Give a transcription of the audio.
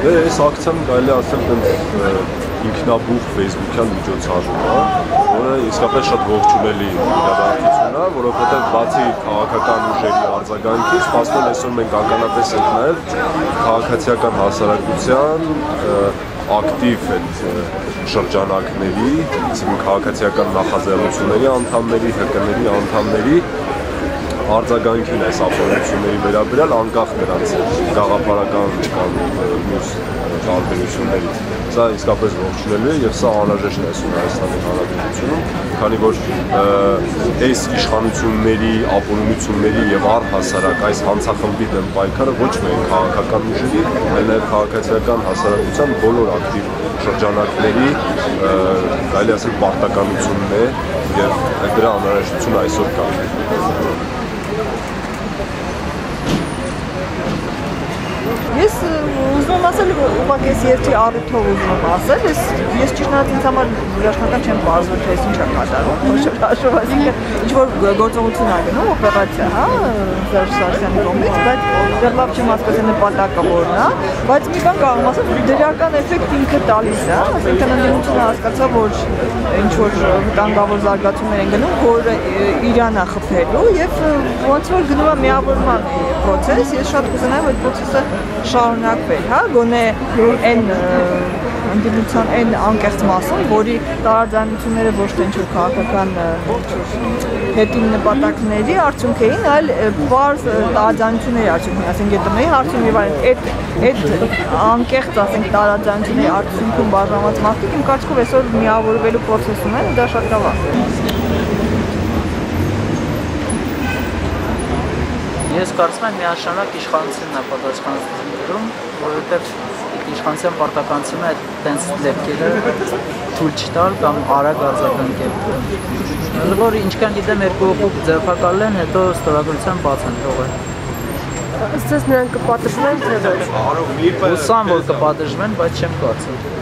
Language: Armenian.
Այս ակցիան կարելի ասել ինքնաբուխ ֆեյսբուքյան միջոցառում է, որը իսկապես շատ ողջունելի իրադարձություն է, որովհետև բացի քաղաքական ուժերի արձագանքից, սպասում այսօր մենք ականատես ենք նաև քաղաքացիական հասարակության ակտիվ այդ շրջանակների, քաղաքացիական նախաձեռնությունների անդամների, ՀԿ-ների անդամների արձագանքին այս ապօրինությունների վերաբերյալ անկախ նրանց գաղափարական կամ մյուս տարբերություններից։ Սա իսկապես ողջունելի է եւ սա անհրաժեշտ է Հայաստանի Հանրապետությունում, քանի որ այս իշխանությունների, ապօրինությունների եւ առհասարակ այս հանցախմբի դեմ պայքարը ոչ միայն քաղաքական ուժերի, այլ նաեւ քաղաքացիական հասարակության բոլոր ակտիվ շրջանակների կարելի ասել պարտականությունն է եւ դրա անհրաժեշտությունը այսօր կա։ Ես ուզում եմ ասել, ուղղակի ես երկի առիթով ուզում եմ ասել, ես ճիշտ ինձ համար վերջնական չեմ բարձր, թե ինչ է կատարում, հաշվով, այսինքն ինչ-որ գործողություն ա գնում, օպերացիա, հա, Սերժ Սարգսյանի կողմից, բայց դեռ լավ չեմ հասկացել նպատակը որն է, բայց մի բան կարող եմ ասել, դրական էֆեկտ ինքը տալիս է, այսինքն ընդդիմությունը հասկացա, որ ինչ-որ վտանգավոր զարգացումներ են գնում, որ Իրանը խփելու եւ ոնց որ գնում է միավորման process, ես շատ կուզենամ այդ process-ը շարունակվել, հա, գոնե այն ընդդիմության այն անկեղծ մասում, որի տարաձայնությունները ոչ թե ինչ-որ քաղաքական հետին նպատակների արդյունք էին, այլ բարձ տարաձայնությունների արդյունքն, ասենք ԵՏՄ-ի հարցում եւ այդ անկեղծ, ասենք տարաձայնությունների արդյունքում բաժանված մարդիկ իմ կարծիքով այսօր միավորվելու process-ում են, դա շատ լավ է։ Ես կարծում եմ միանշանակ իշխանությունն է պատասխանատվություն, որովհետև իշխանության պարտականությունը այդտենց դեպքերը թույլ չտալ կամ արագ արձագանքել։ Որ ինչքան գիտեմ երկու հոգու ձերբակալել են, հետո ստորագրության բաց են թողել։ Ըստ նրանք կպատժվեն, թե ոչ։ Հուսամ, որ կպատժվեն, բայց չեմ կարծում։